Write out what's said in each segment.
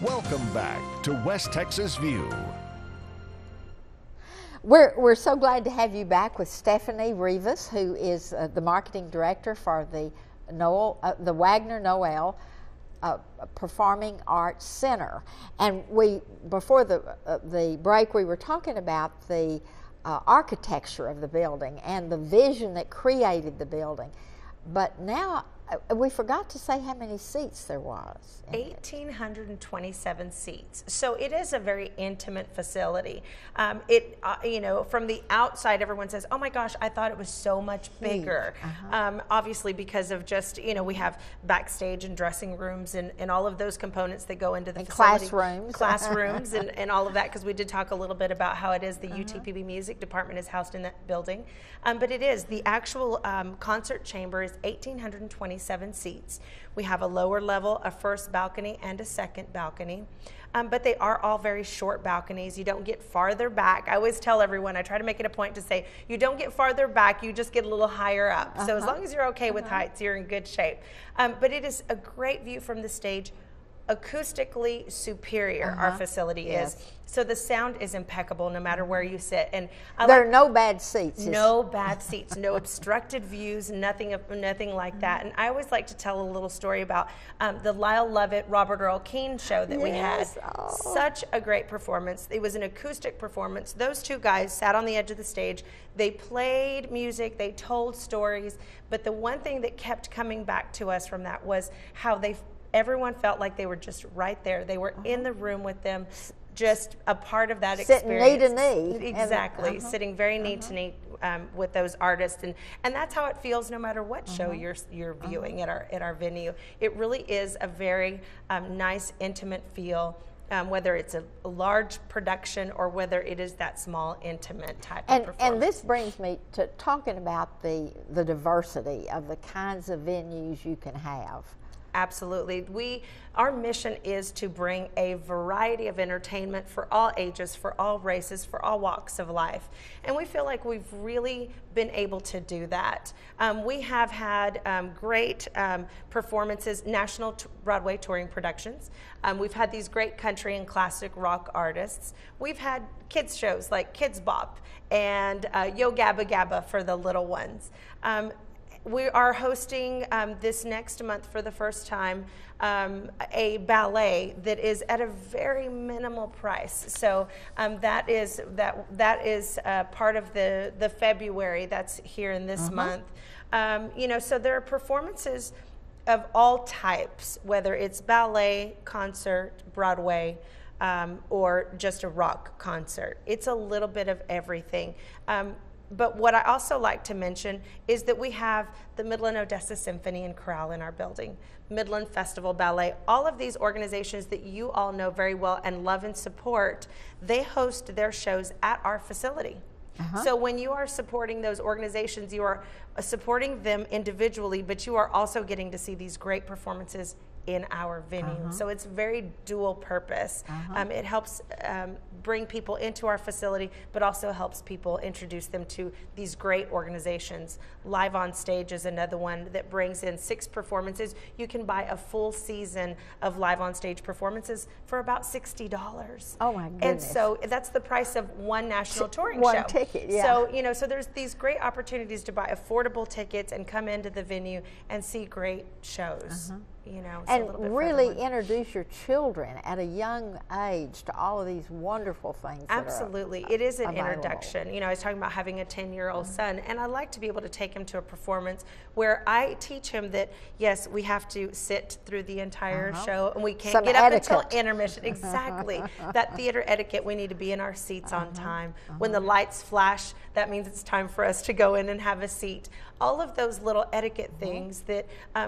Welcome back to West Texas View. We're so glad to have you back with Stephanie Rivas, who is the marketing director for the Wagner Noel Performing Arts Center. And before the break, we were talking about the architecture of the building and the vision that created the building. But now we forgot to say how many seats there was. 1,827 seats. So it is a very intimate facility. You know, from the outside, everyone says, "Oh my gosh, I thought it was so much bigger." Obviously, because of just, you know, we have backstage and dressing rooms and all of those components that go into the facility. Classrooms and all of that, because we did talk a little bit about how it is the UTPB music department is housed in that building. But it is, the actual concert chamber is 1,827 seats. We have a lower level, a first balcony, and a second balcony. But they are all very short balconies. You don't get farther back. I always tell everyone, I try to make it a point to say, you don't get farther back, you just get a little higher up. So as long as you're okay with heights, you're in good shape. But it is a great view from the stage. Acoustically superior our facility is. So the sound is impeccable no matter where you sit. And there are no bad seats. No bad seats, no obstructed views, nothing like that. And I always like to tell a little story about the Lyle Lovett, Robert Earl Keen show that we had. Such a great performance. It was an acoustic performance. Those two guys sat on the edge of the stage. They played music, they told stories, but the one thing that kept coming back to us from that was how everyone felt like they were just right there. They were in the room with them, just a part of that experience. Sitting knee to knee. Exactly, sitting very knee to knee with those artists, and that's how it feels no matter what show you're viewing at our venue. It really is a very nice, intimate feel. Whether it's a large production or whether it is that small, intimate type of performance. And this brings me to talking about the diversity of the kinds of venues you can have. Absolutely. Our mission is to bring a variety of entertainment for all ages, for all races, for all walks of life. And we feel like we've really been able to do that. We have had great performances, national Broadway touring productions. We've had these great country and classic rock artists. We've had kids shows like Kids Bop and Yo Gabba Gabba for the little ones. We are hosting this next month for the first time a ballet that is at a very minimal price. So that is part of the February that's here in this month. You know, so there are performances of all types, whether it's ballet, concert, Broadway, or just a rock concert. It's a little bit of everything. But what I also like to mention is that we have the Midland Odessa Symphony and Chorale in our building, Midland Festival Ballet, all of these organizations that you all know very well and love and support, they host their shows at our facility. So when you are supporting those organizations, you are supporting them individually, but you are also getting to see these great performances in our venue. So it's very dual purpose. It helps bring people into our facility, but also helps people introduce them to these great organizations. Live on Stage is another one that brings in 6 performances. You can buy a full season of Live on Stage performances for about $60. Oh my goodness. And so that's the price of one national touring show. One ticket, yeah. So, you know, so there's these great opportunities to buy affordable tickets and come into the venue and see great shows. You know, and really introduce your children at a young age to all of these wonderful things. Absolutely. It is an introduction. You know, I was talking about having a 10-year-old son, and I like to be able to take him to a performance where I teach him that, yes, we have to sit through the entire show, and we can't get up until intermission. Exactly. That theater etiquette, we need to be in our seats on time. When the lights flash, that means it's time for us to go in and have a seat. All of those little etiquette things that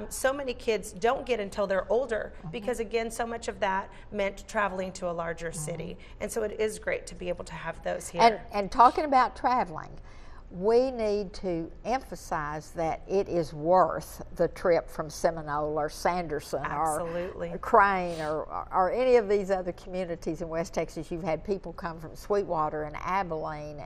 so many kids don't get until they're older, because again, so much of that meant traveling to a larger city. And so it is great to be able to have those here. And talking about traveling, we need to emphasize that it is worth the trip from Seminole or Sanderson or Crane or any of these other communities in West Texas. You've had people come from Sweetwater and Abilene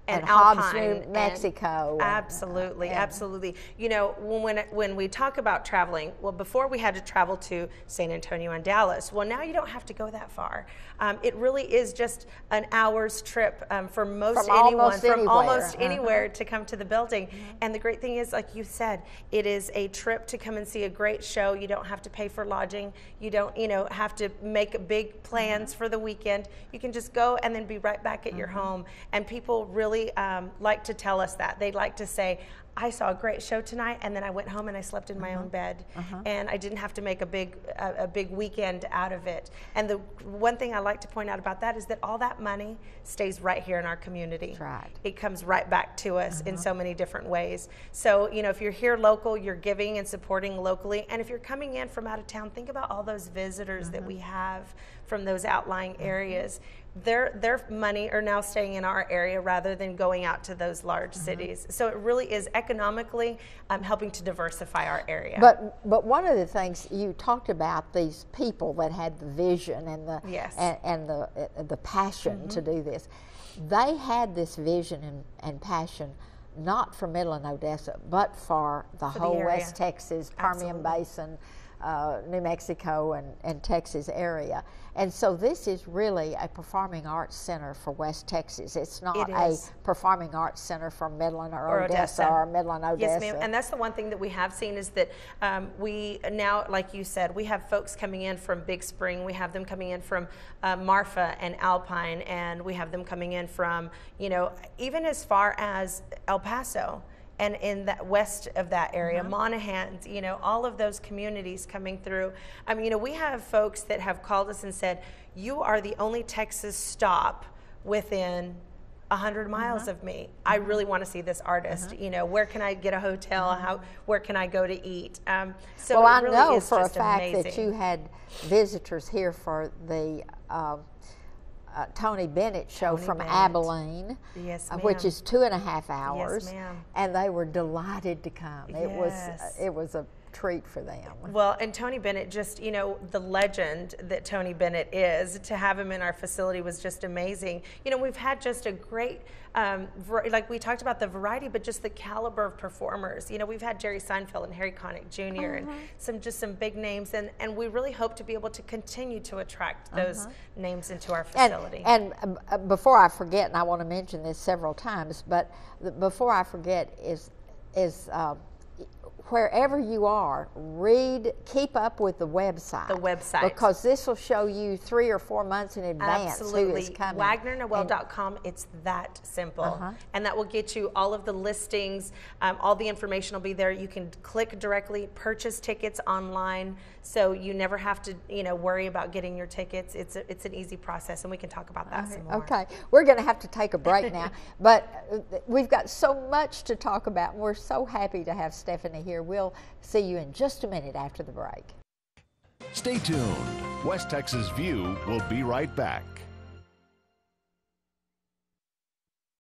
and Alpine, Hobbs, New Mexico. Absolutely, absolutely. You know, when we talk about traveling, well, before we had to travel to San Antonio and Dallas. Well, now you don't have to go that far. It really is just an hour's trip for most anyone, from almost anywhere to come to the building. And the great thing is, like you said, it is a trip to come and see a great show. You don't have to pay for lodging. You don't, have to make big plans for the weekend. You can just go and then be right back at your home. And people really like to tell us that. They like to say, I saw a great show tonight, and then I went home and I slept in my own bed, and I didn't have to make a big weekend out of it. And the one thing I like to point out about that is that all that money stays right here in our community. That's right. It comes right back to us in so many different ways. So, if you're here local, you're giving and supporting locally. And if you're coming in from out of town, think about all those visitors that we have from those outlying areas. Their money are now staying in our area rather than going out to those large cities. So it really is economically helping to diversify our area. But one of the things you talked about, these people that had the vision and the and the passion to do this, they had this vision and passion not for Midland, Odessa, but for the whole West Texas, Permian Basin, New Mexico and Texas area. And so this is really a performing arts center for West Texas. It's not a performing arts center for Midland or Odessa or Midland, Odessa. Yes, ma'am. And that's the one thing that we have seen is that we now, like you said, we have folks coming in from Big Spring. We have them coming in from Marfa and Alpine, and we have them coming in from, even as far as El Paso. And in that west of that area, Monahans, all of those communities coming through. I mean, we have folks that have called us and said, you are the only Texas stop within 100 miles of me. I really want to see this artist. Where can I get a hotel? Where can I go to eat? So well, it really I know is for just a fact amazing. that you had visitors here for the Tony Bennett show from Abilene, which is 2.5 hours, and they were delighted to come. It was a treat for them. Well, and Tony Bennett, just the legend that Tony Bennett is, to have him in our facility was just amazing. We've had just a great like we talked about the variety, but just the caliber of performers. We've had Jerry Seinfeld and Harry Connick Jr. and some big names, and we really hope to be able to continue to attract those names into our facility. And before I forget, and I want to mention this several times, but before I forget is wherever you are, keep up with the website. Because this will show you 3 or 4 months in advance who is coming. WagnerNoel.com, it's that simple. And that will get you all of the listings, all the information will be there. You can click directly, purchase tickets online, so you never have to worry about getting your tickets. It's an easy process, and we can talk about that some more. Okay, we're going to have to take a break now, but we've got so much to talk about, and we're so happy to have Stephanie here. We'll see you in just a minute after the break. Stay tuned. West Texas View will be right back.